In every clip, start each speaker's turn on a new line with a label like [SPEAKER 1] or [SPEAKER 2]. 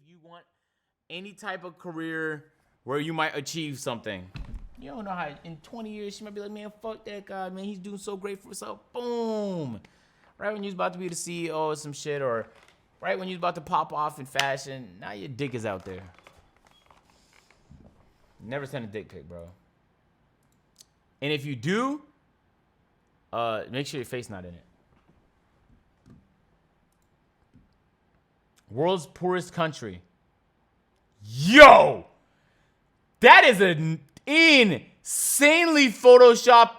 [SPEAKER 1] you want any type of career where you might achieve something, you don't know how in 20 years she might be like, man, fuck that guy, man, he's doing so great for himself. Boom. Right when you're about to be the CEO of some shit, or right when you're about to pop off in fashion, now your dick is out there. Never send a dick pic, bro. And if you do, make sure your face not in it. World's poorest country. Yo! That is an insanely photoshopped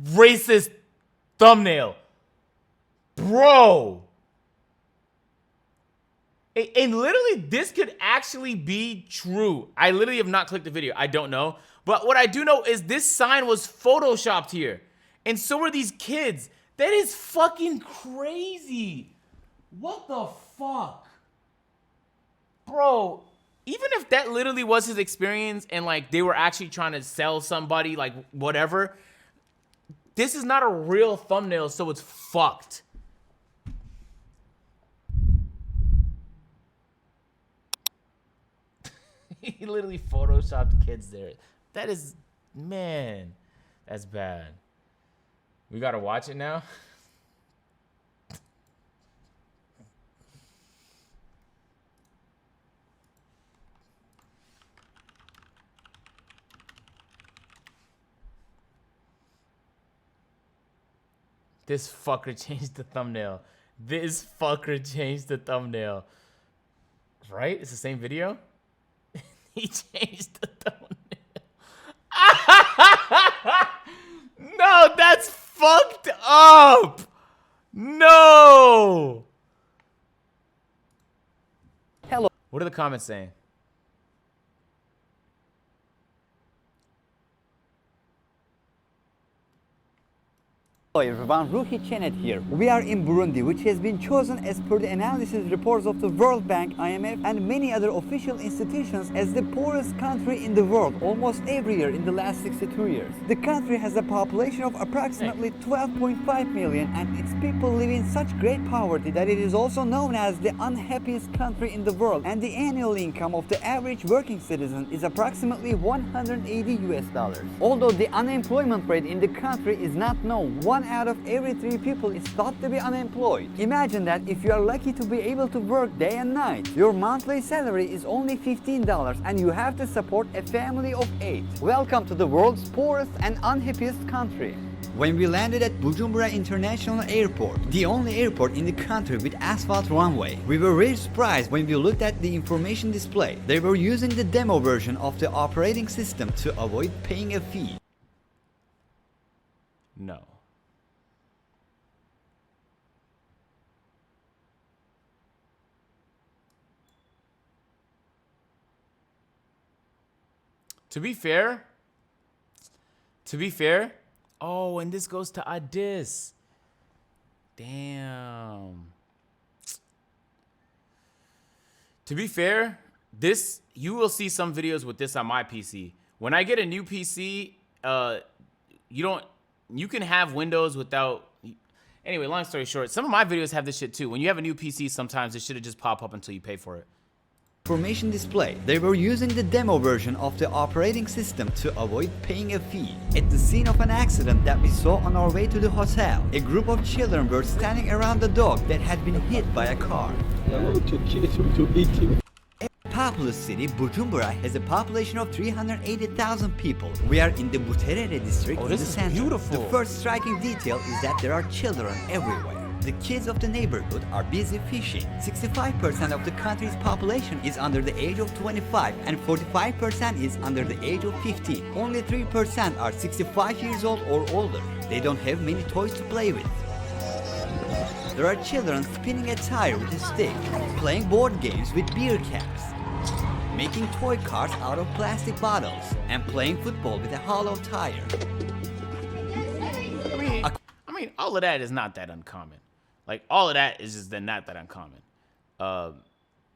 [SPEAKER 1] racist thumbnail. Bro. And literally, this could actually be true. I literally have not clicked the video. I don't know. But what I do know is this sign was photoshopped here. And so are these kids. That is fucking crazy. What the fuck? Bro, even if that literally was his experience and like they were actually trying to sell somebody, like whatever, this is not a real thumbnail, so it's fucked. He literally photoshopped kids there. That is, man, that's bad. We gotta watch it now. This fucker changed the thumbnail. This fucker changed the thumbnail. Right? It's the same video? He changed the thumbnail. No, that's fucked up. No.
[SPEAKER 2] Hello.
[SPEAKER 1] What are the comments saying?
[SPEAKER 2] Hello everyone, Ruhi Chenet here. We are in Burundi, which has been chosen as per the analysis reports of the World Bank, IMF and many other official institutions as the poorest country in the world almost every year in the last 62 years. The country has a population of approximately 12.5 million and its people live in such great poverty that it is also known as the unhappiest country in the world, and the annual income of the average working citizen is approximately $180. Although the unemployment rate in the country is not known, 1 out of every 3 people is thought to be unemployed. Imagine that if you are lucky to be able to work day and night, your monthly salary is only $15 and you have to support a family of 8. Welcome to the world's poorest and unhappiest country. When we landed at Bujumbura International Airport, the only airport in the country with asphalt runway, we were very surprised when we looked at the information display. They were using the demo version of the operating system to avoid paying a fee.
[SPEAKER 1] No. To be fair, oh, and this goes to Addis. Damn. To be fair, this, you will see some videos with this on my PC. When I get a new PC, you can have Windows without, anyway, long story short, some of my videos have this shit too. When you have a new PC, sometimes it should just pop up until you pay for it.
[SPEAKER 2] Information display. They were using the demo version of the operating system to avoid paying a fee. At the scene of an accident that we saw on our way to the hotel, a group of children were standing around the dog that had been hit by a car. A populous city, Bujumbura has a population of 380,000 people. We are in the Buterere district in the center.
[SPEAKER 1] Beautiful.
[SPEAKER 2] The first striking detail is that there are children everywhere. The kids of the neighborhood are busy fishing. 65% of the country's population is under the age of 25 and 45% is under the age of 15. Only 3% are 65 years old or older. They don't have many toys to play with. There are children spinning a tire with a stick, playing board games with beer caps, making toy cars out of plastic bottles, and playing football with a hollow tire.
[SPEAKER 1] I mean, all of that is not that uncommon. Like, all of that is just not that uncommon.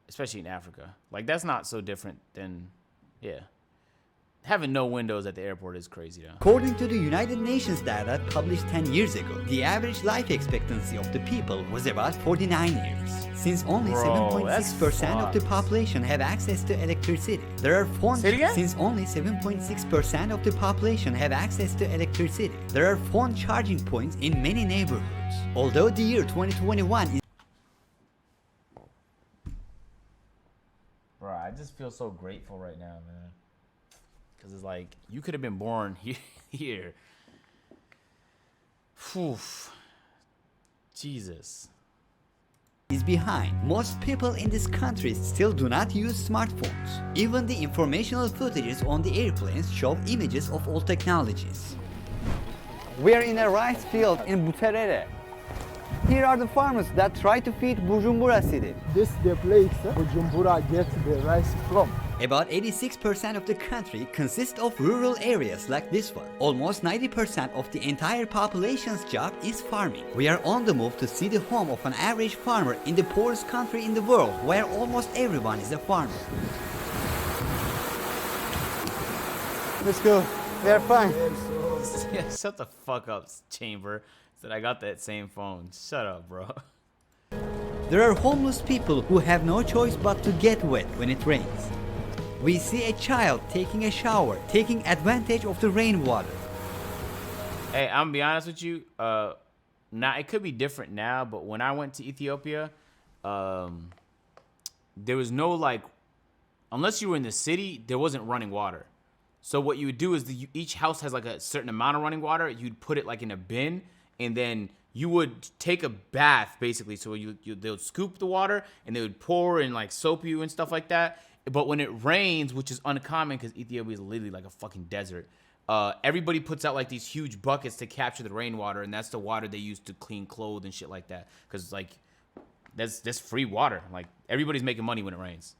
[SPEAKER 1] Especially in Africa. Like, that's not so different than, yeah. having no windows at the airport is crazy, though.
[SPEAKER 2] According to the United Nations data published 10 years ago, the average life expectancy of the people was about 49 years. Since only 7.6% of the population have access to electricity, there are phone Since only 7.6% of the population have access to electricity, there are phone charging points in many neighborhoods. Although the year 2021 is
[SPEAKER 1] Bro, I just feel so grateful right now, man. Because it's like, you could have been born here. Whew. Jesus.
[SPEAKER 2] behind. Most people in this country still do not use smartphones. Even the informational footages on the airplanes show images of old technologies. We are in a rice field in Buterere. Here are the farmers that try to feed Bujumbura city.
[SPEAKER 3] This is the place Bujumbura gets the rice from.
[SPEAKER 2] About 86% of the country consists of rural areas like this one. Almost 90% of the entire population's job is farming. We are on the move to see the home of an average farmer in the poorest country in the world, where almost everyone is a farmer.
[SPEAKER 3] Let's go. We are fine.
[SPEAKER 1] Shut the fuck up, Chamber. Said I got that same phone. Shut up, bro.
[SPEAKER 2] There are homeless people who have no choice but to get wet when it rains. We see a child taking a shower, taking advantage of the rainwater.
[SPEAKER 1] Hey, I'm gonna be honest with you. Now it could be different now, but when I went to Ethiopia, there was no like, unless you were in the city, there wasn't running water. So what you would do is each house has like a certain amount of running water. You'd put it like in a bin, and then you would take a bath basically. So they would scoop the water and they would pour and like soap you and stuff like that. But when it rains, which is uncommon because Ethiopia is literally like a fucking desert, everybody puts out like these huge buckets to capture the rainwater, and that's the water they use to clean clothes and shit like that. Because like that's free water. Like everybody's making money when it rains.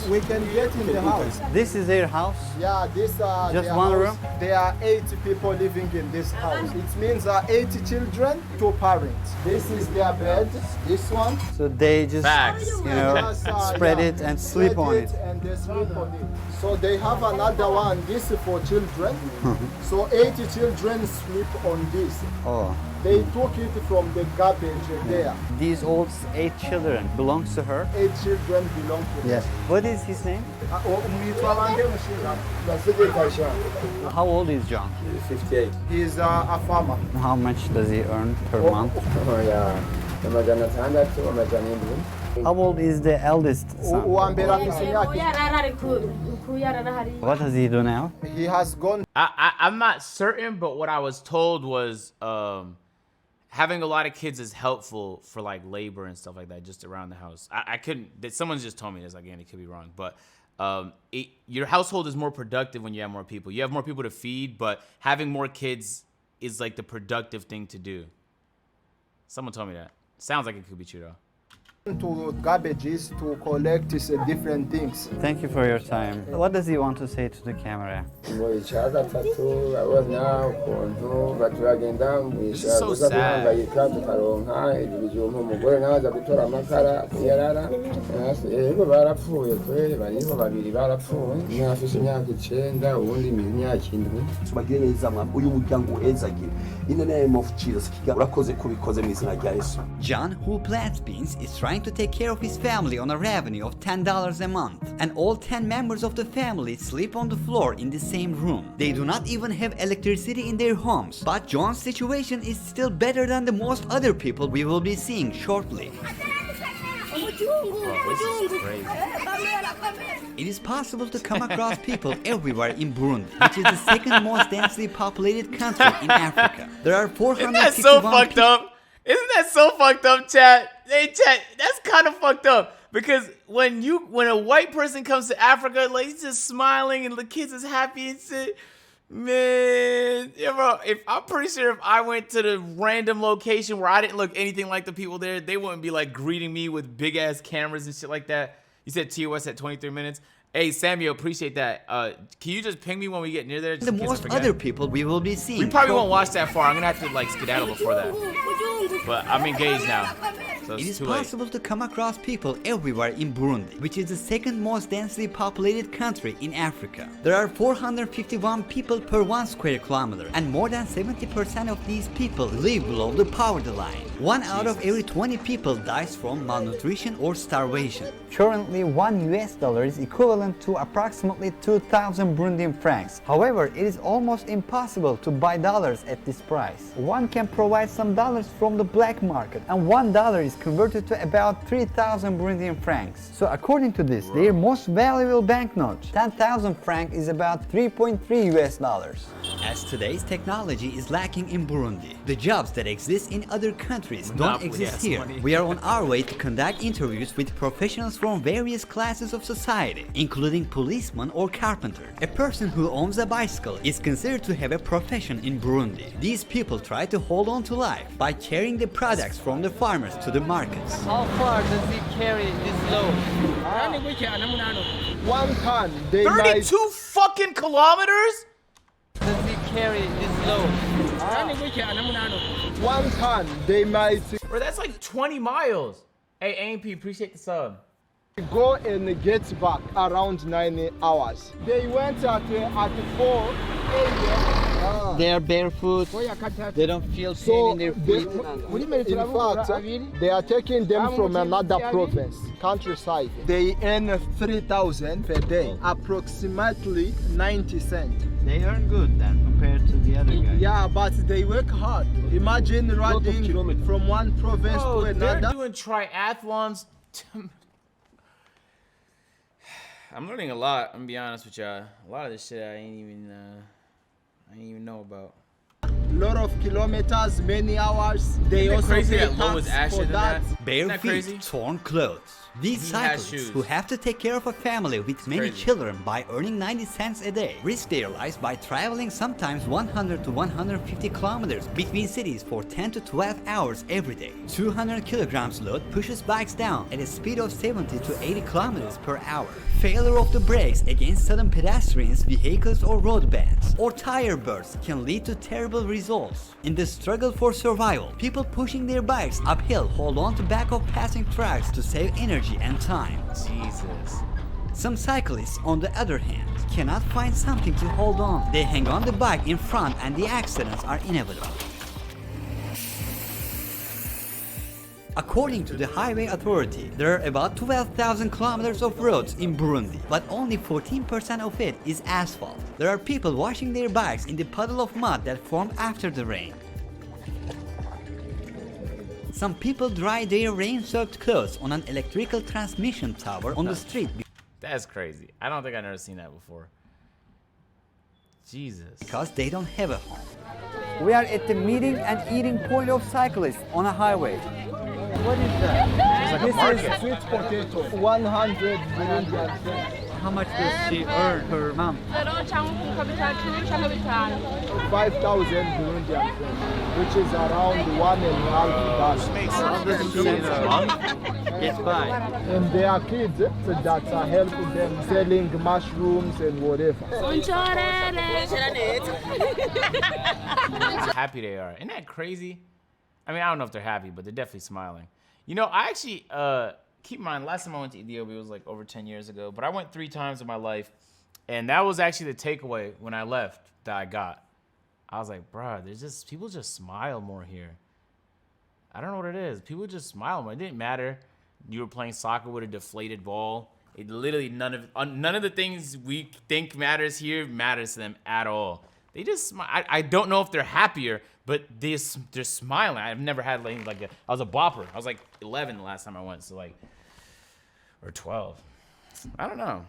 [SPEAKER 3] We can get in the house.
[SPEAKER 2] This is their house?
[SPEAKER 3] Yeah, this
[SPEAKER 2] just one room?
[SPEAKER 3] There are 80 people living in this house. It means 80 children, 2 parents. This is their bed, this one.
[SPEAKER 2] So they just, spread it and sleep on it.
[SPEAKER 3] And they sleep on it. So they have another one, this is for children. So 80 children sleep on this.
[SPEAKER 2] Oh.
[SPEAKER 3] They took it from the garbage there.
[SPEAKER 2] These old 8 children belongs to her?
[SPEAKER 3] 8 children belong to her.
[SPEAKER 2] Yes. What is his name? How old is John?
[SPEAKER 4] 58.
[SPEAKER 3] He is a farmer.
[SPEAKER 2] How much does he earn per month? How old is the eldest son? What does he do now?
[SPEAKER 3] He has gone.
[SPEAKER 1] I'm not certain, but what I was told was having a lot of kids is helpful for like labor and stuff like that, just around the house. I couldn't. Someone's just told me this. Again, it could be wrong, but your household is more productive when you have more people. You have more people to feed, but having more kids is like the productive thing to do. Someone told me that. Sounds like it could be true though.
[SPEAKER 3] To garbages to collect different things.
[SPEAKER 2] Thank you for your time. What does he want to say to the camera?
[SPEAKER 1] This is so sad.
[SPEAKER 4] In the name of Jesus,
[SPEAKER 2] John, who plants beans, is trying to take care of his family on a revenue of $10 a month. And all 10 members of the family sleep on the floor in the same room. They do not even have electricity in their homes. But John's situation is still better than the most other people we will be seeing shortly. It is possible to come across people everywhere in Burundi, which is the second most densely populated country in Africa. There are 461
[SPEAKER 1] Isn't that so fucked up? Isn't that so fucked up, chat? Hey, chat, that's kind of fucked up. Because when a white person comes to Africa, like, he's just smiling and the kids is happy and shit. Man, yeah, bro, I'm pretty sure if I went to the random location where I didn't look anything like the people there, they wouldn't be like greeting me with big ass cameras and shit like that. You said TOS at 23 minutes. Hey, Samuel, appreciate that. Can you just ping me when we get near there?
[SPEAKER 2] The most other people we will be seeing.
[SPEAKER 1] We probably won't watch that far. I'm gonna have to like skedaddle before that. But I'm engaged now. So
[SPEAKER 2] It
[SPEAKER 1] it's
[SPEAKER 2] is
[SPEAKER 1] too late.
[SPEAKER 2] possible to come across people everywhere in Burundi, which is the second most densely populated country in Africa. There are 451 people per 1 square kilometer, and more than 70% of these people live below the poverty line. 1 out of every 20 people dies from malnutrition or starvation. Currently, $1 is equivalent to approximately 2,000 Burundian francs. However, it is almost impossible to buy dollars at this price. One can provide some dollars from the black market, and $1 is converted to about 3,000 Burundian francs. So according to this, their most valuable banknote, 10,000 francs, is about $3.3. As today's technology is lacking in Burundi, the jobs that exist in other countries don't
[SPEAKER 1] Monopoly
[SPEAKER 2] exist
[SPEAKER 1] ass
[SPEAKER 2] here.
[SPEAKER 1] money.
[SPEAKER 2] We are on our way to conduct interviews with professionals from various classes of society, including policemen or carpenter. A person who owns a bicycle is considered to have a profession in Burundi. These people try to hold on to life by carrying the products from the farmers to the markets.
[SPEAKER 5] How far does he carry this load?
[SPEAKER 3] 1 ton, they might
[SPEAKER 1] 32 fucking kilometers?
[SPEAKER 5] Does he carry this load?
[SPEAKER 3] 1 ton, they might
[SPEAKER 1] Bro, that's like 20 miles. Hey, AMP, appreciate the sub.
[SPEAKER 3] go and get back around 9 hours. They went at 4 a.m.
[SPEAKER 5] They are barefoot. They don't feel pain
[SPEAKER 3] So,
[SPEAKER 5] in their
[SPEAKER 3] they,
[SPEAKER 5] feet.
[SPEAKER 3] in fact, they are taking them from another province, countryside. They earn 3,000 per day, approximately 90 cents.
[SPEAKER 5] They earn good then compared to the other guys.
[SPEAKER 3] Yeah, but they work hard. Imagine riding from one province
[SPEAKER 1] Oh,
[SPEAKER 3] to
[SPEAKER 1] they're
[SPEAKER 3] another.
[SPEAKER 1] doing triathlons. I'm learning a lot. I'm gonna be honest with y'all. A lot of this shit I ain't even know about.
[SPEAKER 3] Lot of kilometers, many hours. They
[SPEAKER 1] Isn't it
[SPEAKER 3] also
[SPEAKER 1] crazy
[SPEAKER 3] pay
[SPEAKER 1] that Low is
[SPEAKER 3] tax
[SPEAKER 1] ashier
[SPEAKER 3] for
[SPEAKER 1] than
[SPEAKER 3] that.
[SPEAKER 1] that?
[SPEAKER 2] Bare
[SPEAKER 1] Isn't that
[SPEAKER 2] feet,
[SPEAKER 1] crazy?
[SPEAKER 2] torn clothes. These
[SPEAKER 1] He has
[SPEAKER 2] cyclists
[SPEAKER 1] shoes.
[SPEAKER 2] who have to take care of a family with many
[SPEAKER 1] crazy.
[SPEAKER 2] children by earning 90 cents a day risk their lives by traveling sometimes 100 to 150 kilometers between cities for 10 to 12 hours every day. 200 kilograms load pushes bikes down at a speed of 70 to 80 kilometers per hour. Failure of the brakes against sudden pedestrians, vehicles or road bands, or tire bursts can lead to terrible results. In the struggle for survival, people pushing their bikes uphill hold on to back of passing trucks to save energy and time.
[SPEAKER 1] Jesus.
[SPEAKER 2] Some cyclists, on the other hand, cannot find something to hold on. They hang on the bike in front and the accidents are inevitable. According to the Highway Authority, there are about 12,000 kilometers of roads in Burundi, but only 14% of it is asphalt. There are people washing their bikes in the puddle of mud that formed after the rain. Some people dry their rain-soaked clothes on an electrical transmission tower on the street
[SPEAKER 1] That's crazy. I don't think I've never seen that before. Jesus.
[SPEAKER 2] because they don't have a home. We are at the meeting and eating point of cyclists on a highway. What is that?
[SPEAKER 1] It's like a
[SPEAKER 3] This
[SPEAKER 1] market.
[SPEAKER 3] is sweet potato, 100 Burundian francs.
[SPEAKER 2] How much does she earn per month?
[SPEAKER 3] 5,000 Burundian francs, which is around $1.5.
[SPEAKER 2] Get by.
[SPEAKER 3] And there are kids that are helping them selling mushrooms and whatever.
[SPEAKER 1] Happy they are. Isn't that crazy? I mean, I don't know if they're happy, but they're definitely smiling. You know, I actually, keep in mind, last time I went to Ethiopia was like over 10 years ago, but I went 3 times in my life, and that was actually the takeaway when I left that I got. I was like, bruh, people just smile more here. I don't know what it is. People just smile more. It didn't matter. You were playing soccer with a deflated ball. It literally, none of the things we think matters here matters to them at all. They just smile. I don't know if they're happier, but they're smiling. I've never had like a, I was a bopper. I was like 11 the last time I went, so like, or 12. I don't know.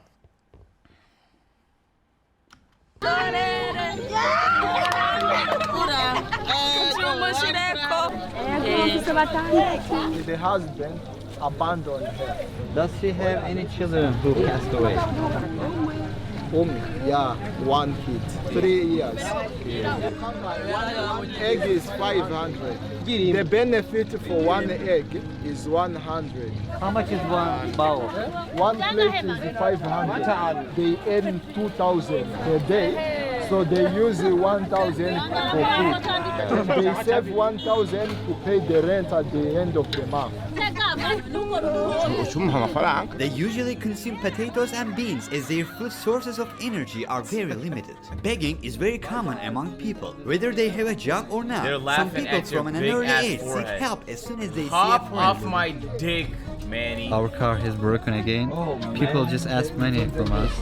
[SPEAKER 3] The husband abandoned her.
[SPEAKER 2] Does she have any children who passed away?
[SPEAKER 3] Yeah, 1 kid, 3 years. Egg is 500. The benefit for 1 egg is 100.
[SPEAKER 2] How much is one bowl?
[SPEAKER 3] 1 plate is 500. They earn 2,000 per day. So they use 1,000 for food. And they save 1,000 to pay the rent at the end of the month.
[SPEAKER 2] They usually consume potatoes and beans as their food sources of energy are very limited. Begging is very common among people, whether they have a job or not.
[SPEAKER 1] They're
[SPEAKER 2] Some
[SPEAKER 1] laughing
[SPEAKER 2] people
[SPEAKER 1] at your
[SPEAKER 2] from an
[SPEAKER 1] big
[SPEAKER 2] early
[SPEAKER 1] ass
[SPEAKER 2] age seek
[SPEAKER 1] forehead.
[SPEAKER 2] help as soon as they
[SPEAKER 1] Hop
[SPEAKER 2] see a
[SPEAKER 1] off
[SPEAKER 2] friend.
[SPEAKER 1] my dick, Manny.
[SPEAKER 5] Our car has broken again. People just ask money from us.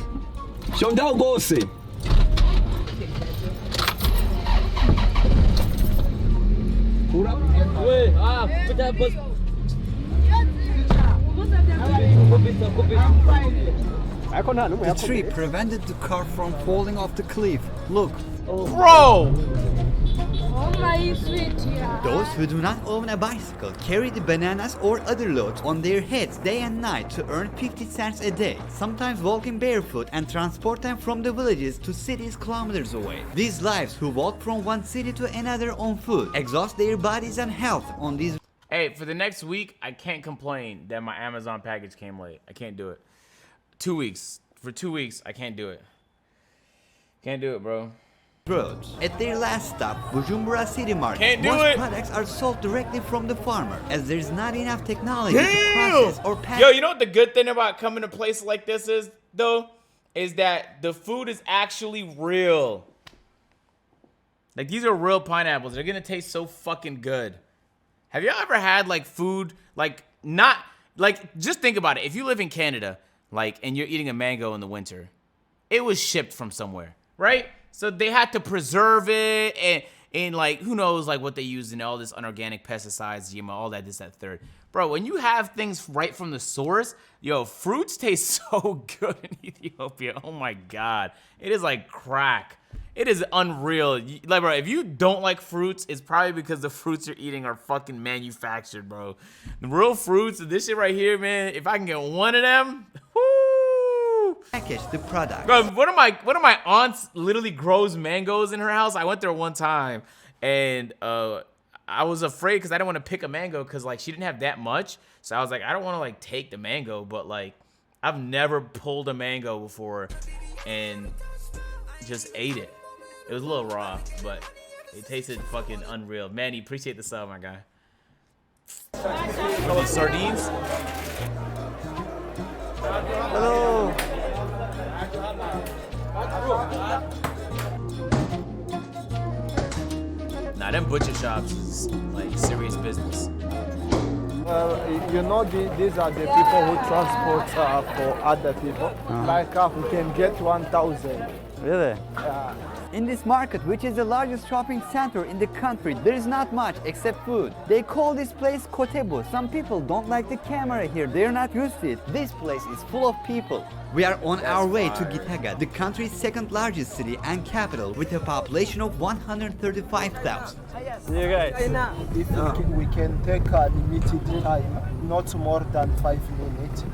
[SPEAKER 4] Shondao Gosi.
[SPEAKER 2] The tree prevented the car from falling off the cliff. Look,
[SPEAKER 1] Bro!
[SPEAKER 2] those who do not own a bicycle carry the bananas or other loads on their heads day and night to earn 50 cents a day, sometimes walking barefoot and transport them from the villages to cities kilometers away. These lives who walk from one city to another on foot exhaust their bodies and health on these.
[SPEAKER 1] Hey, for the next week, I can't complain that my Amazon package came late. I can't do it. 2 weeks. For 2 weeks, I can't do it. Can't do it, bro.
[SPEAKER 2] roads. At their last stop, Bujumbura City Market,
[SPEAKER 1] Can't do
[SPEAKER 2] most
[SPEAKER 1] it.
[SPEAKER 2] products are sold directly from the farmer, as there's not enough technology to
[SPEAKER 1] Damn!
[SPEAKER 2] process or pack.
[SPEAKER 1] Yo, you know what the good thing about coming to a place like this is, though? Is that the food is actually real. Like, these are real pineapples. They're gonna taste so fucking good. Have y'all ever had, like, food, like, not, like, just think about it. If you live in Canada, like, and you're eating a mango in the winter, it was shipped from somewhere, right? So they had to preserve it, and like, who knows, like, what they used in all this unorganic pesticides, GMO, all that, this, that, third. Bro, when you have things right from the source, yo, fruits taste so good in Ethiopia. Oh my God. It is like crack. It is unreal. Like, bro, if you don't like fruits, it's probably because the fruits you're eating are fucking manufactured, bro. The real fruits, this shit right here, man, if I can get one of them, whoo!
[SPEAKER 2] Package the product.
[SPEAKER 1] Bro, one of my aunts literally grows mangoes in her house. I went there one time, and I was afraid because I didn't want to pick a mango because, like, she didn't have that much. So I was like, I don't want to, like, take the mango, but, like, I've never pulled a mango before and just ate it. It was a little raw, but it tasted fucking unreal. Manny, appreciate the sub, my guy. Are these sardines?
[SPEAKER 2] Hello.
[SPEAKER 1] Nah, them butcher shops is, like, serious business.
[SPEAKER 3] Well, you know, these are the people who transport for other people. Like we can get 1,000.
[SPEAKER 2] Really? In this market, which is the largest shopping center in the country, there is not much except food. They call this place Kotebu. Some people don't like the camera here. They're not used to it. This place is full of people. We are on our way to Gitega, the country's second largest city and capital, with a population of 135,000.
[SPEAKER 5] See you guys.
[SPEAKER 3] If we can take a limited time, not more than 5 minutes.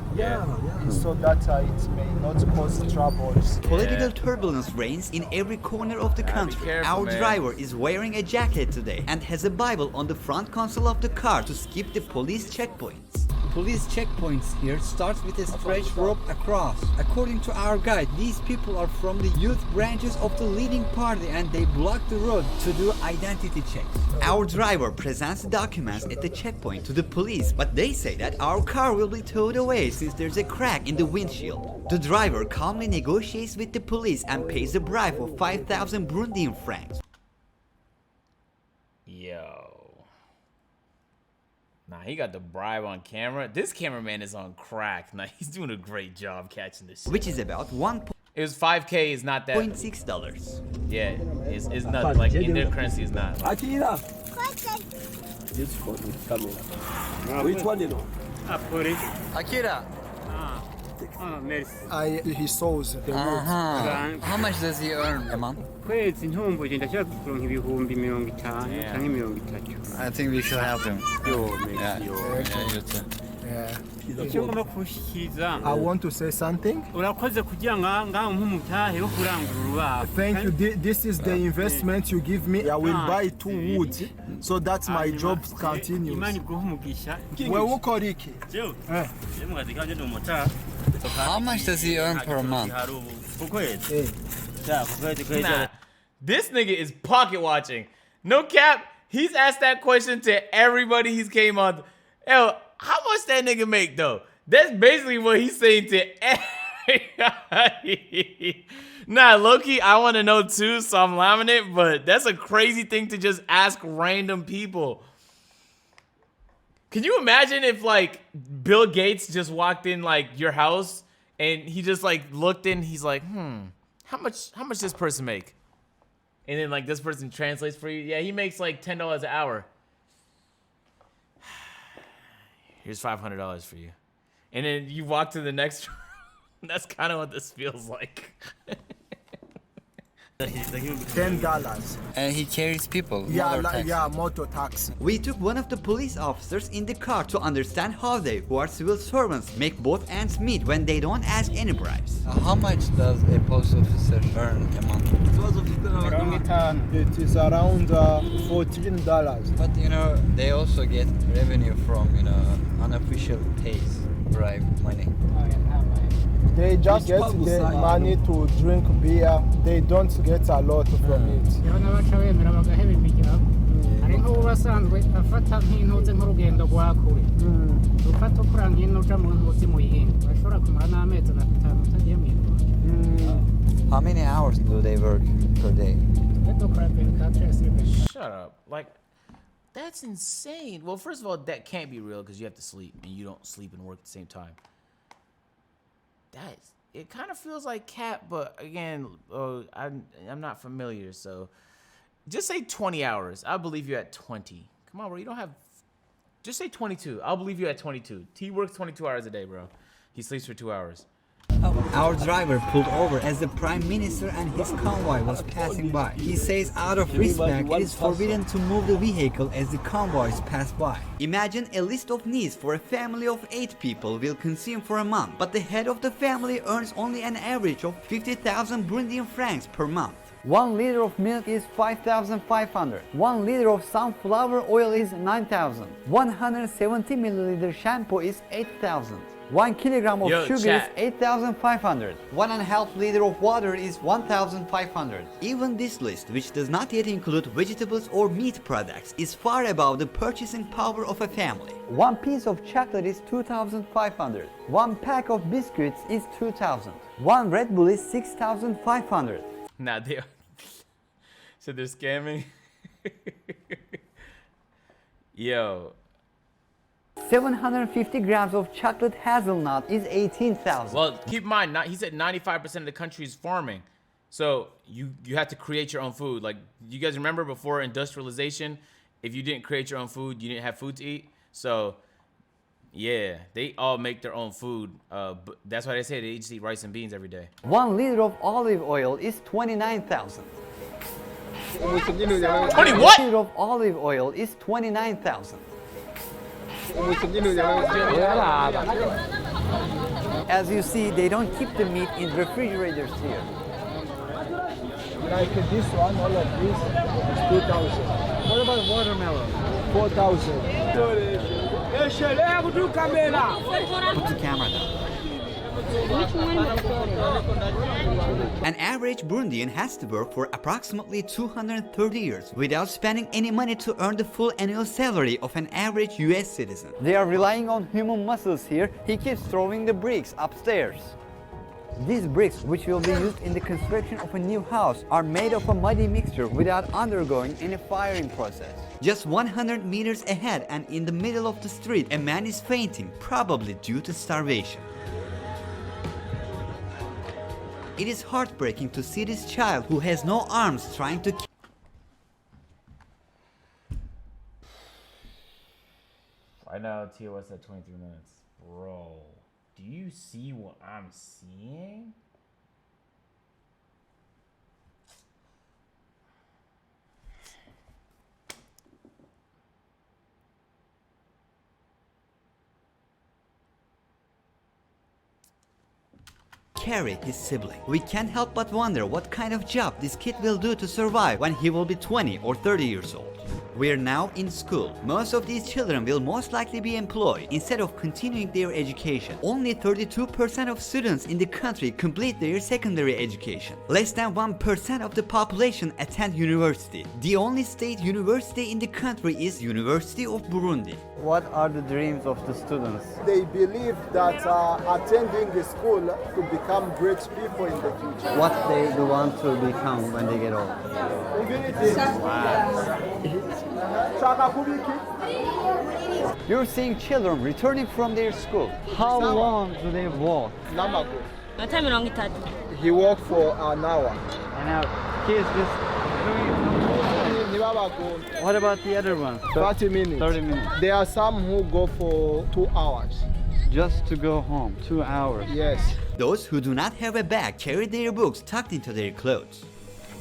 [SPEAKER 3] So that it may not cause troubles.
[SPEAKER 2] Political turbulence reigns in every corner of the country.
[SPEAKER 1] careful,
[SPEAKER 2] Our
[SPEAKER 1] man.
[SPEAKER 2] driver is wearing a jacket today and has a Bible on the front console of the car to skip the police checkpoints. Police checkpoints here starts with a stretched rope across. According to our guide, these people are from the youth branches of the leading party and they block the road to do identity checks. Our driver presents the documents at the checkpoint to the police, but they say that our car will be towed away since there's a crack in the windshield. The driver calmly negotiates with the police and pays a bribe of 5,000 Burundian francs.
[SPEAKER 1] Yo. Nah, he got the bribe on camera. This cameraman is on crack. Nah, he's doing a great job catching this shit.
[SPEAKER 2] Which is about
[SPEAKER 1] It was 5K is not that.
[SPEAKER 2] $1.6.
[SPEAKER 1] Yeah, it's not like in their currency is not. Like,
[SPEAKER 4] Akira. This phone with camera. Which one you know?
[SPEAKER 2] Akira.
[SPEAKER 3] He sows the wood.
[SPEAKER 2] How much does he earn a month?
[SPEAKER 6] kwezi ntumbuye ndashaka kuronka ibihumbi 50 canke 30.
[SPEAKER 5] I think we should help him.
[SPEAKER 6] Icyo ngomba kushikiriza
[SPEAKER 3] I want to say something.
[SPEAKER 6] urakoze kugira ngaho nk'umutahe wo kurangura urubaho.
[SPEAKER 3] Thank you. This is the investment you give me. I will buy 2 woods so that my job continues.
[SPEAKER 6] Imana iguhe umugisha.
[SPEAKER 3] Wewe ukora iki?
[SPEAKER 5] How much does he earn per month?
[SPEAKER 1] nah, This nigga is pocket watching. No cap. He's asked that question to everybody he's came on. Yo, how much that nigga make though? That's basically what he's saying to everybody. Nah, low-key, I want to know too, so I'm laughing it, but that's a crazy thing to just ask random people. Can you imagine if like Bill Gates just walked in like your house and he just like looked in, he's like, how much this person make? And then like this person translates for you. Yeah, he makes like $10 an hour. Here's $500 for you. And then you walk to the next room. That's kind of what this feels like.
[SPEAKER 3] $10.
[SPEAKER 5] And he carries people.
[SPEAKER 3] Motor taxi.
[SPEAKER 2] We took one of the police officers in the car to understand how they, who are civil servants, make both ends meet when they don't ask any bribes.
[SPEAKER 5] How much does a post officer earn a month?
[SPEAKER 3] It is around $14.
[SPEAKER 5] But you know, they also get revenue from, you know, unofficial pays, bribe money.
[SPEAKER 3] They just get the money to drink beer. They don't get a lot from it.
[SPEAKER 5] How many hours do they work per day?
[SPEAKER 1] Shut up. Like, that's insane. Well, first of all, that can't be real because you have to sleep and you don't sleep and work at the same time. It kind of feels like cap, but again, I'm not familiar, so just say 20 hours. I'll believe you at 20. Come on, bro. You don't have. Just say 22. I'll believe you at 22. He works 22 hours a day, bro. He sleeps for 2 hours.
[SPEAKER 2] Our driver pulled over as the Prime Minister and his convoy was passing by. He says out of respect it is forbidden to move the vehicle as the convoys pass by. Imagine a list of needs for a family of 8 people will consume for a month, but the head of the family earns only an average of 50,000 Burundian francs per month. 1 liter of milk is 5,500. 1 liter of sunflower oil is 9,000. 170 milliliter shampoo is 8,000. 1 kilogram of sugar
[SPEAKER 1] chat.
[SPEAKER 2] is 8,500. 1.5 liter of water is 1,500. Even this list, which does not yet include vegetables or meat products, is far above the purchasing power of a family. 1 piece of chocolate is 2,500. 1 pack of biscuits is 2,000. 1 Red Bull is 6,500.
[SPEAKER 1] Nah, they so they're scamming. Yo.
[SPEAKER 2] 750 grams of chocolate hazelnut is 18,000.
[SPEAKER 1] Well, keep in mind, he said 95% of the country is farming. So you have to create your own food. Like, you guys remember before industrialization, if you didn't create your own food, you didn't have food to eat. So yeah, they all make their own food. But that's why they say they just eat rice and beans every day.
[SPEAKER 2] 1 liter of olive oil is 29,000.
[SPEAKER 1] 20 what?
[SPEAKER 2] 1 liter of olive oil is 29,000. As you see, they don't keep the meat in refrigerators here.
[SPEAKER 3] Like this one, all of this is 2,000.
[SPEAKER 2] What about watermelon?
[SPEAKER 3] 4,000.
[SPEAKER 2] Put the camera down. An average Burundian has to work for approximately 230 years without spending any money to earn the full annual salary of an average US citizen. They are relying on human muscles here. He keeps throwing the bricks upstairs. These bricks, which will be used in the construction of a new house, are made of a muddy mixture without undergoing any firing process. Just 100 meters ahead and in the middle of the street, a man is fainting, probably due to starvation. It is heartbreaking to see this child who has no arms trying to
[SPEAKER 1] Right now, TOS at 23 minutes. Bro, do you see what I'm seeing?
[SPEAKER 2] carry his sibling. We can't help but wonder what kind of job this kid will do to survive when he will be 20 or 30 years old. We're now in school. Most of these children will most likely be employed instead of continuing their education. Only 32% of students in the country complete their secondary education. Less than 1% of the population attend university. The only state university in the country is University of Burundi. What are the dreams of the students?
[SPEAKER 3] They believe that attending the school to become great people in the future.
[SPEAKER 2] What they want to become when they get old? You're seeing children returning from their school. How long do they walk?
[SPEAKER 3] Namago.
[SPEAKER 7] Minota mirongo itatu.
[SPEAKER 3] He walked for an hour.
[SPEAKER 2] And now kids just what about the other ones?
[SPEAKER 3] 30 minutes.
[SPEAKER 2] 30 minutes.
[SPEAKER 3] There are some who go for 2 hours.
[SPEAKER 2] Just to go home, 2 hours.
[SPEAKER 3] Yes.
[SPEAKER 2] Those who do not have a bag carry their books tucked into their clothes.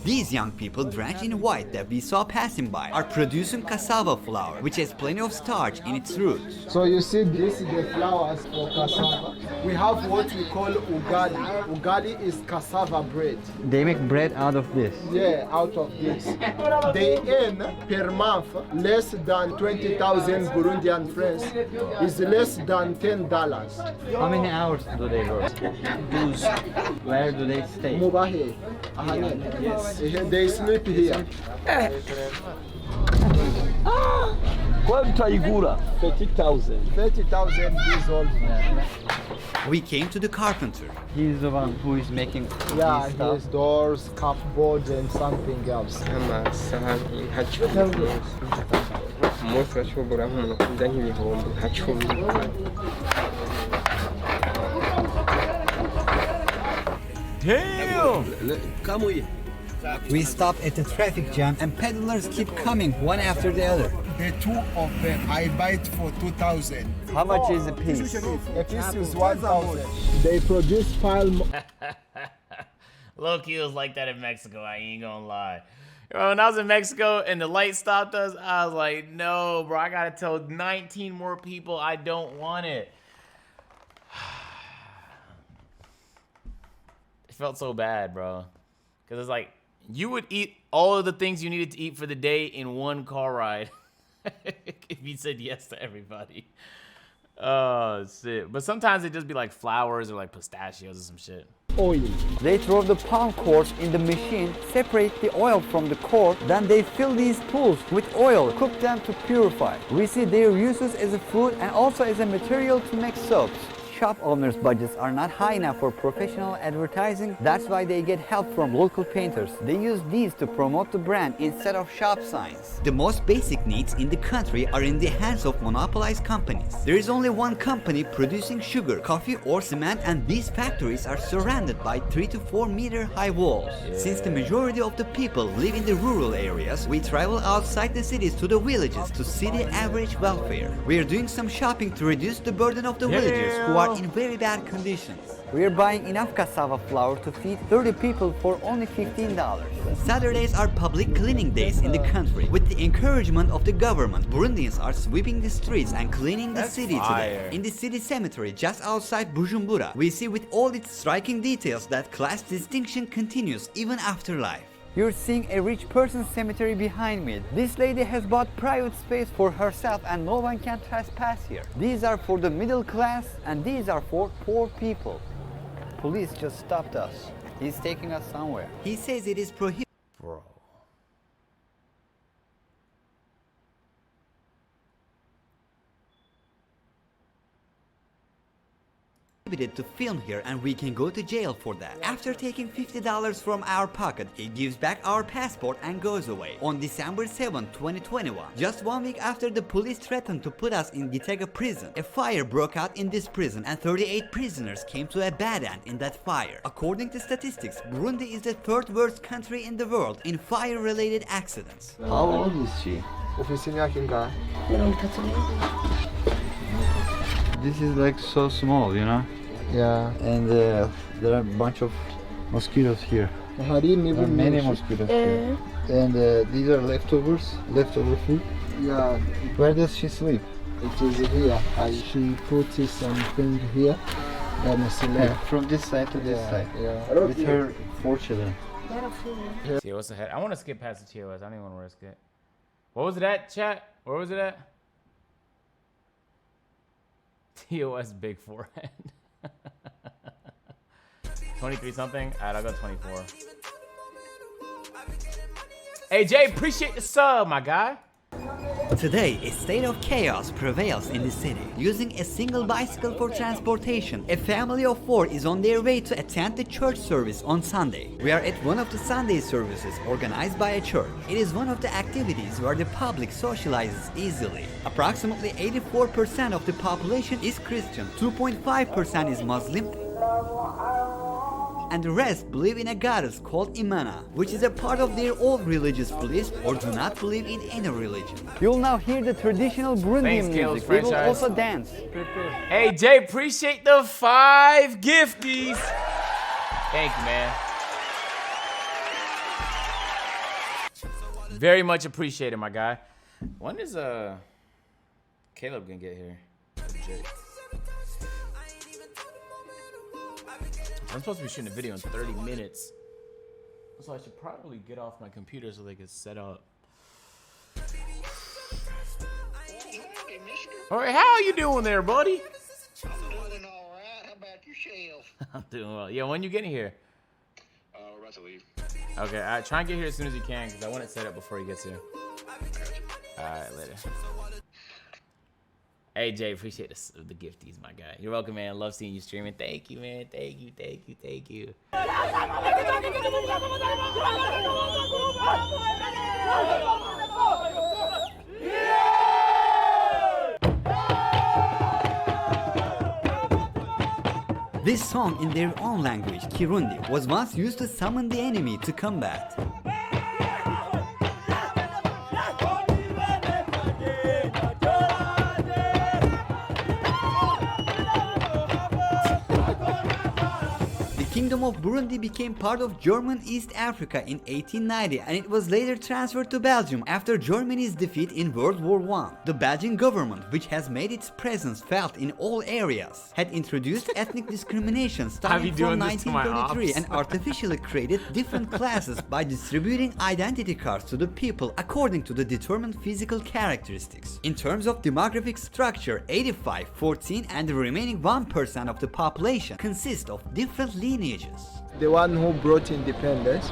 [SPEAKER 2] These young people drenched in white that we saw passing by are producing cassava flour, which has plenty of starch in its roots.
[SPEAKER 3] So you see, this is the flowers for cassava. We have what we call ugali. Ugali is cassava bread.
[SPEAKER 2] They make bread out of this.
[SPEAKER 3] Yeah, out of this. They earn per month less than 20,000 Burundian francs. Is less than $10.
[SPEAKER 2] How many hours do they work? Where do they stay?
[SPEAKER 3] Mubahe. Yes. They sleep here.
[SPEAKER 4] Quanto aigura? 30,000.
[SPEAKER 3] 30,000 years old.
[SPEAKER 2] We came to the carpenter. He's the one who is making
[SPEAKER 3] Yeah,
[SPEAKER 2] these stuff.
[SPEAKER 3] his doors, cupboard, and something else.
[SPEAKER 8] amasahani nka cumi umunsi bashobora nk'umuntu kurya nk'ibihumbi nka cumi.
[SPEAKER 1] Damn!
[SPEAKER 4] Come here.
[SPEAKER 2] We stop at the traffic jam and peddlers keep coming one after the other.
[SPEAKER 3] The two of them, I buy it for 2,000.
[SPEAKER 2] How much is a piece?
[SPEAKER 3] A piece is 1,000. They produce palm.
[SPEAKER 1] Low-key was like that in Mexico, I ain't gonna lie. When I was in Mexico and the light stopped us, I was like, no, bro, I gotta tell 19 more people I don't want it. It felt so bad, bro. Because it's like, you would eat all of the things you needed to eat for the day in one car ride. If you said yes to everybody. Oh, shit. But sometimes it just be like flowers or like pistachios or some shit.
[SPEAKER 3] Oil.
[SPEAKER 2] They throw the palm cores in the machine, separate the oil from the core, then they fill these pools with oil, cook them to purify. We see their uses as a food and also as a material to make soaps. Shop owners' budgets are not high enough for professional advertising. That's why they get help from local painters. They use these to promote the brand instead of shop signs. The most basic needs in the country are in the hands of monopolized companies. There is only one company producing sugar, coffee or cement, and these factories are surrounded by 3 to 4 meter high walls. Since the majority of the people live in the rural areas, we travel outside the cities to the villages to see the average welfare. We are doing some shopping to reduce the burden of the villagers who are in very bad conditions. We are buying enough cassava flour to feed 30 people for only $15. Saturdays are public cleaning days in the country. With the encouragement of the government, Burundians are sweeping the streets and cleaning the city today. In the city cemetery just outside Bujumbura, we see with all its striking details that class distinction continues even after life. You're seeing a rich person's cemetery behind me. This lady has bought private space for herself and no one can trespass here. These are for the middle class and these are for poor people. Police just stopped us. He's taking us somewhere. He says it is prohibited.
[SPEAKER 1] Bro.
[SPEAKER 2] To film here and we can go to jail for that. After taking $50 from our pocket, he gives back our passport and goes away. On December 7, 2021, just 1 week after the police threatened to put us in Gitega prison, a fire broke out in this prison and 38 prisoners came to a bad end in that fire. According to statistics, Burundi is the 3rd worst country in the world in fire-related accidents. How old is she?
[SPEAKER 7] Mirongo itatu n'imwe.
[SPEAKER 2] This is like so small, you know?
[SPEAKER 3] Yeah.
[SPEAKER 2] And there are a bunch of mosquitoes here. Many mosquitoes here. And these are leftover food.
[SPEAKER 3] Yeah,
[SPEAKER 2] Where does she sleep?
[SPEAKER 3] it is here. She put something here. And sleep.
[SPEAKER 2] From this side to this side.
[SPEAKER 3] Yeah.
[SPEAKER 2] With her 4 children.
[SPEAKER 1] TOS ahead. I want to skip past the TOS. I don't even want to risk it. What was it at, chat? Where was it at? TOS big forehead. 23 something? Alright, I'll go 24. Hey, Jay, appreciate the sub, my guy.
[SPEAKER 2] Today, a state of chaos prevails in the city. Using a single bicycle for transportation, a family of 4 is on their way to attend the church service on Sunday. We are at one of the Sunday services organized by a church. It is one of the activities where the public socializes easily. Approximately 84% of the population is Christian, 2.5% is Muslim, and the rest believe in a goddess called Imana, which is a part of their old religious beliefs or do not believe in any religion. You'll now hear the traditional Burundian music. We will also dance.
[SPEAKER 1] Hey, Jay, appreciate the 5 gifties. Thank you, man. Very much appreciated, my guy. When is Caleb gonna get here? I'm supposed to be shooting a video in 30 minutes. So I should probably get off my computer so they can set up. Alright, how are you doing there, buddy?
[SPEAKER 9] I'm doing alright. How about yourself?
[SPEAKER 1] I'm doing well. Yeah, when you getting here?
[SPEAKER 9] We're about to leave.
[SPEAKER 1] Okay, alright, try and get here as soon as you can because I want it set up before he gets here. Alright, later. Hey, Jay, appreciate the gifties, my guy. You're welcome, man. Love seeing you streaming. Thank you, man. Thank you, thank you, thank you.
[SPEAKER 2] This song in their own language, Kirundi, was once used to summon the enemy to combat. The Kingdom of Burundi became part of German East Africa in 1890 and it was later transferred to Belgium after Germany's defeat in World War I. The Belgian government, which has made its presence felt in all areas, had introduced ethnic discrimination starting from 1933 and artificially created different classes by distributing identity cards to the people according to the determined physical characteristics. In terms of demographic structure, 85, 14 and the remaining 1% of the population consist of different lineages.
[SPEAKER 3] The one who brought independence,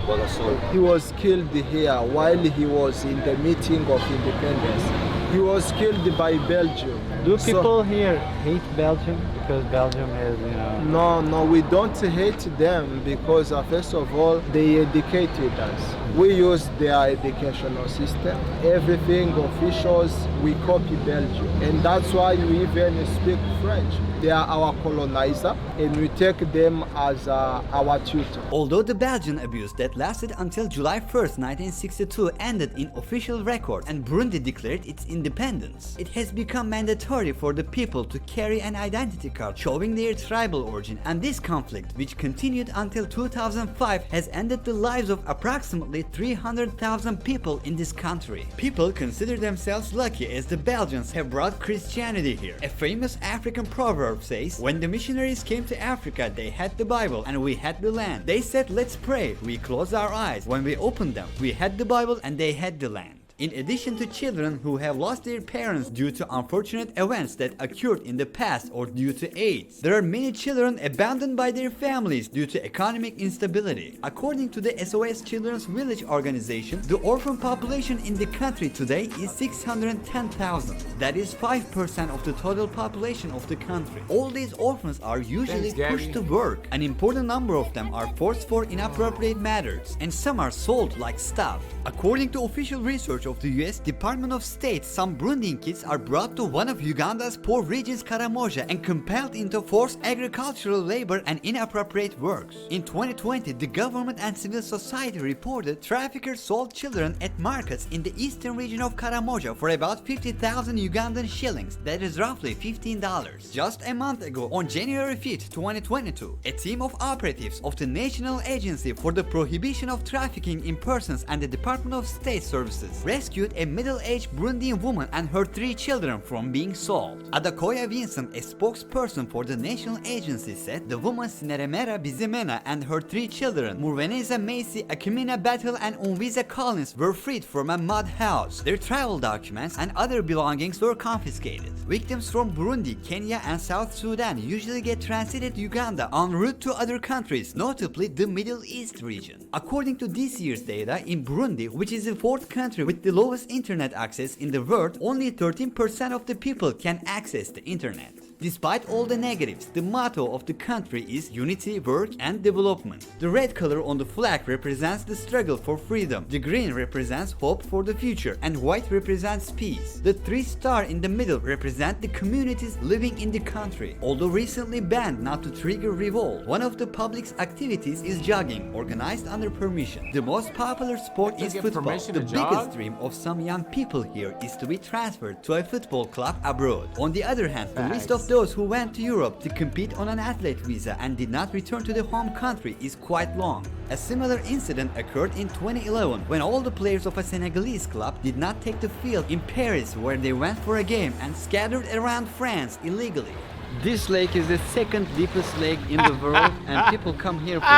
[SPEAKER 3] he was killed here while he was in the meeting of independence. He was killed by Belgium.
[SPEAKER 5] Do people here hate Belgium because Belgium has, you know?
[SPEAKER 3] No, we don't hate them because first of all, they educated us. We use their educational system. Everything officials, we copy Belgium. And that's why we even speak French. They are our colonizer and we take them as our tutor.
[SPEAKER 2] Although the Belgian abuse that lasted until July 1st, 1962 ended in official record and Burundi declared its independence, it has become mandatory for the people to carry an identity card showing their tribal origin, and this conflict, which continued until 2005, has ended the lives of approximately 300,000 people in this country. People consider themselves lucky as the Belgians have brought Christianity here. A famous African proverb says, when the missionaries came to Africa, they had the Bible and we had the land. They said, let's pray. We closed our eyes. When we opened them, we had the Bible and they had the land. In addition to children who have lost their parents due to unfortunate events that occurred in the past or due to AIDS, there are many children abandoned by their families due to economic instability. According to the SOS Children's Village organization, the orphan population in the country today is 610,000. That is 5% of the total population of the country. All these orphans are usually pushed to work. An important number of them are forced for inappropriate matters, and some are sold like stuff. According to official research of the US Department of State, some Burundian kids are brought to one of Uganda's poor regions, Karamoja, and compelled into forced agricultural labor and inappropriate works. In 2020, the government and civil society reported traffickers sold children at markets in the eastern region of Karamoja for about 50,000 Ugandan shillings, that is roughly $15. Just a month ago, on January 5th, 2022, a team of operatives of the National Agency for the Prohibition of Trafficking in Persons and the Department of State Services rescued a middle-aged Burundian woman and her 3 children from being sold. Adakoya Vincent, a spokesperson for the national agency, said the woman Sineremera Bizimena and her 3 children, Murveneza Macy, Akimina Battle and Unviza Collins, were freed from a mud house. Their travel documents and other belongings were confiscated. Victims from Burundi, Kenya and South Sudan usually get transited to Uganda en route to other countries, notably the Middle East region. According to this year's data, in Burundi, which is the 4th country with the lowest internet access in the world, only 13% of the people can access the internet. Despite all the negatives, the motto of the country is unity, work and development. The red color on the flag represents the struggle for freedom, the green represents hope for the future, and white represents peace. The 3 stars in the middle represent the communities living in the country. Although recently banned not to trigger revolt, one of the public's activities is jogging, organized under permission. The most popular sport is football. The biggest dream of some young people here is to be transferred to a football club abroad. On the other hand, the list of those who went to Europe to compete on an athlete visa and did not return to the home country is quite long. A similar incident occurred in 2011 when all the players of a Senegalese club did not take the field in Paris, where they went for a game and scattered around France illegally. This lake is the 2nd deepest lake in the world and people come here for swimming.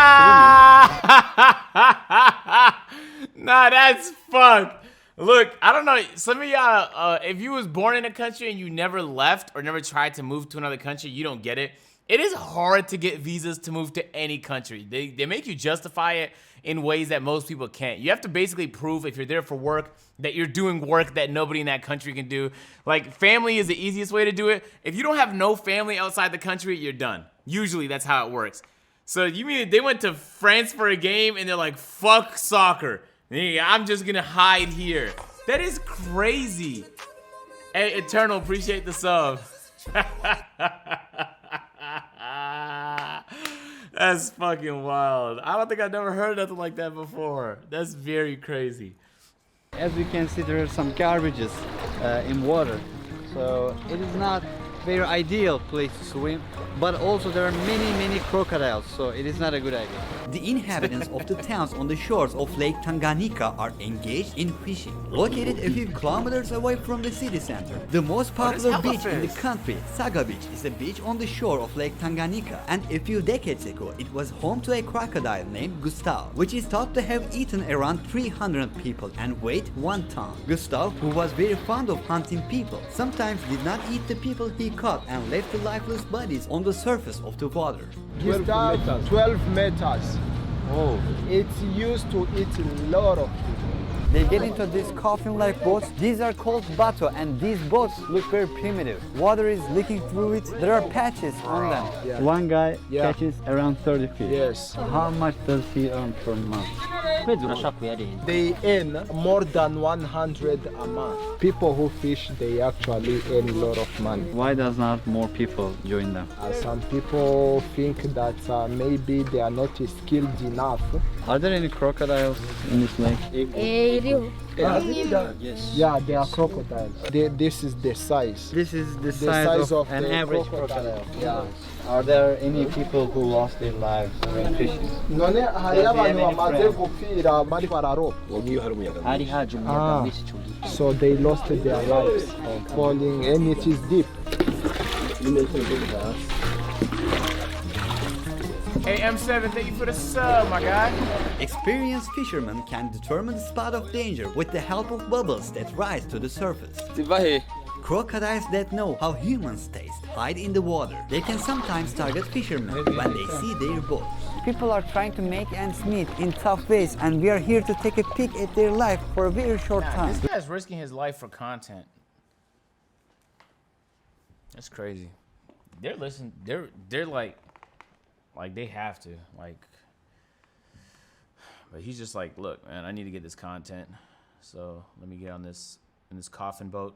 [SPEAKER 1] Nah, that's fucked. Look, I don't know, some of y'all, if you was born in a country and you never left or never tried to move to another country, you don't get it. It is hard to get visas to move to any country. They make you justify it in ways that most people can't. You have to basically prove, if you're there for work, that you're doing work that nobody in that country can do. Like, family is the easiest way to do it. If you don't have no family outside the country, you're done. Usually that's how it works. So you mean they went to France for a game and they're like, fuck soccer. I'm just gonna hide here. That is crazy. Hey, Eternal, appreciate the sub. That's fucking wild. I don't think I've never heard nothing like that before. That's very crazy.
[SPEAKER 2] As you can see, there are some garbages in water, so it is not very ideal place to swim, but also there are many crocodiles, so it is not a good idea. The inhabitants of the towns on the shores of Lake Tanganyika are engaged in fishing. Located a few kilometers away from the city center, the most popular beach in the country, Saga Beach, is a beach on the shore of Lake Tanganyika, and a few decades ago it was home to a crocodile named Gustav, which is thought to have eaten around 300 people and weighed 1 ton. Gustav, who was very fond of hunting people, sometimes did not eat the people he caught and left the lifeless bodies on the surface of the water.
[SPEAKER 3] 12 meters.
[SPEAKER 2] Oh.
[SPEAKER 3] It's used to eat a lot of people.
[SPEAKER 2] They get into these coffin-like boats. These are called bato, and these boats look very primitive. Water is leaking through it. There are patches on them.
[SPEAKER 3] Yeah.
[SPEAKER 2] One guy catches around 30 fish.
[SPEAKER 3] Yes.
[SPEAKER 2] How much does he earn per month?
[SPEAKER 3] They earn more than 100 a month. People who fish, they actually earn a lot of money.
[SPEAKER 2] Why does not more people join them?
[SPEAKER 3] Some people think that maybe they are not skilled enough.
[SPEAKER 2] Are there any crocodiles in this lake?
[SPEAKER 3] Yes. Yeah, they are crocodiles. This is the size.
[SPEAKER 2] This is the size of an average crocodile.
[SPEAKER 3] Yeah.
[SPEAKER 2] Are there any people who lost their lives when fishing?
[SPEAKER 3] So they lost their lives falling, and it is deep.
[SPEAKER 1] Hey, M7, thank you for the sub, my guy.
[SPEAKER 2] Experienced fishermen can determine the spot of danger with the help of bubbles that rise to the surface. Crocodiles that know how humans taste hide in the water. They can sometimes target fishermen when they see their boats. People are trying to make ends meet in tough ways, and we are here to take a peek at their life for a very short time.
[SPEAKER 1] This guy's risking his life for content. That's crazy. They're listening. They're like they have to but he's just like, look, man, I need to get this content, so let me get on this in this coffin boat.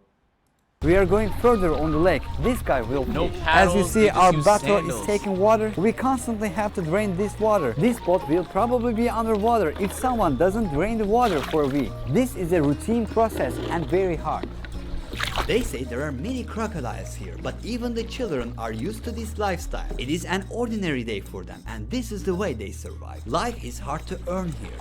[SPEAKER 2] We are going further on the lake. This guy will
[SPEAKER 1] No
[SPEAKER 2] fish.
[SPEAKER 1] paddles,
[SPEAKER 2] As you see, our
[SPEAKER 1] use
[SPEAKER 2] bateau
[SPEAKER 1] sandals.
[SPEAKER 2] is taking water. We constantly have to drain this water. This boat will probably be underwater if someone doesn't drain the water for a week. This is a routine process and very hard. They say there are many crocodiles here, but even the children are used to this lifestyle. It is an ordinary day for them, and this is the way they survive. Life is hard to earn here.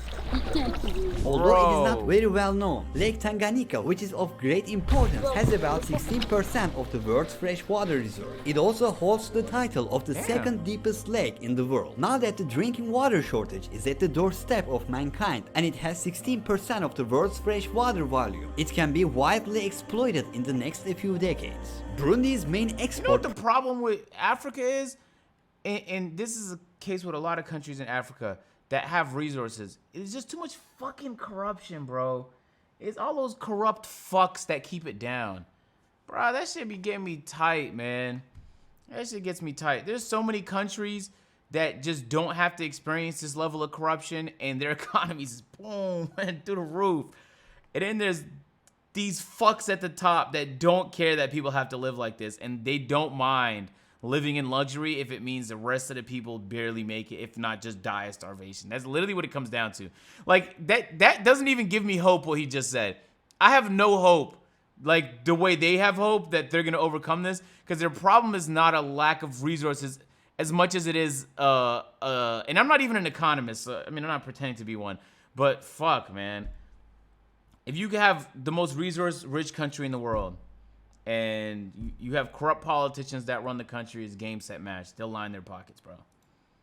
[SPEAKER 2] Although it is not very well known, Lake Tanganyika, which is of great importance, has about 16% of the world's freshwater reserve. It also holds the title of the second deepest lake in the world. Now that the drinking water shortage is at the doorstep of mankind and it has 16% of the world's freshwater volume, it can be widely exploited in the next few decades. Burundi's main export...
[SPEAKER 1] You know what the problem with Africa is? And this is a case with a lot of countries in Africa that have resources. It's just too much fucking corruption, bro. It's all those corrupt fucks that keep it down. Bro, that shit be getting me tight, man. That shit gets me tight. There's so many countries that just don't have to experience this level of corruption and their economies is boom through the roof. And then there's these fucks at the top that don't care that people have to live like this, and they don't mind living in luxury if it means the rest of the people barely make it, if not just die of starvation. That's literally what it comes down to. Like, that doesn't even give me hope, what he just said. I have no hope, like the way they have hope that they're gonna overcome this, because their problem is not a lack of resources as much as it is, and I'm not even an economist, so, I mean, I'm not pretending to be one, but fuck, man. If you have the most resource-rich country in the world, and you have corrupt politicians that run the country, as game, set, match, they'll line their pockets, bro.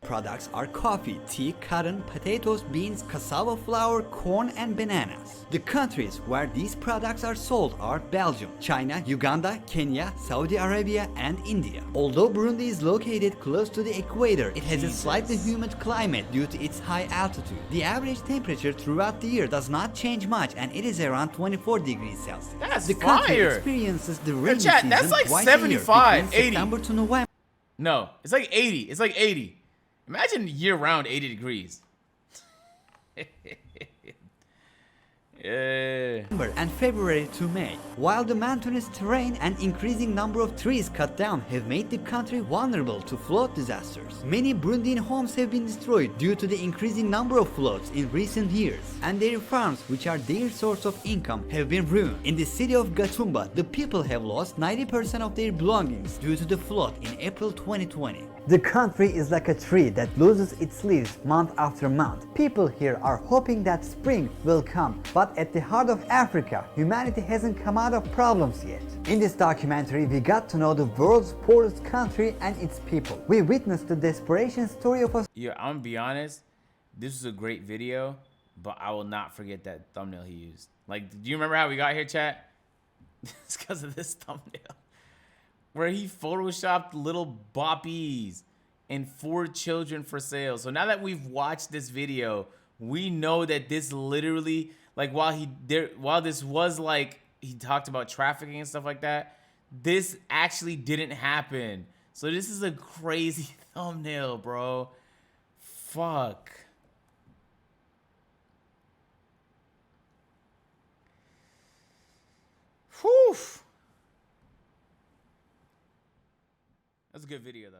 [SPEAKER 2] Products are coffee, tea, cotton, potatoes, beans, cassava flour, corn, and bananas. The countries where these products are sold are Belgium, China, Uganda, Kenya, Saudi Arabia, and India. Although Burundi is located close to the equator, it has a slightly humid climate due to its high altitude. The average temperature throughout the year does not change much, and it is around 24 degrees Celsius.
[SPEAKER 1] That's
[SPEAKER 2] the country
[SPEAKER 1] fire.
[SPEAKER 2] Experiences the rainy
[SPEAKER 1] Chat,
[SPEAKER 2] season
[SPEAKER 1] that's like
[SPEAKER 2] twice
[SPEAKER 1] 75,
[SPEAKER 2] a year, between
[SPEAKER 1] 80.
[SPEAKER 2] September to November.
[SPEAKER 1] No, it's like 80. It's like 80. Imagine year-round 80 degrees. Yeah.
[SPEAKER 2] And February to May. While the mountainous terrain and increasing number of trees cut down have made the country vulnerable to flood disasters, many Burundian homes have been destroyed due to the increasing number of floods in recent years, and their farms, which are their source of income, have been ruined. In the city of Gatumba, the people have lost 90% of their belongings due to the flood in April 2020. The country is like a tree that loses its leaves month after month. People here are hoping that spring will come, but at the heart of Africa, humanity hasn't come out of problems yet. In this documentary, we got to know the world's poorest country and its people. We witnessed the desperation story of a...
[SPEAKER 1] Yeah, I'm gonna be honest, this was a great video, but I will not forget that thumbnail he used. Like, do you remember how we got here, chat? It's because of this thumbnail. Where he photoshopped little boppies and 4 children for sale. So now that we've watched this video, we know that this literally, like, while this was like, he talked about trafficking and stuff like that, this actually didn't happen. So this is a crazy thumbnail, bro. Fuck. Whew. That's a good video, though.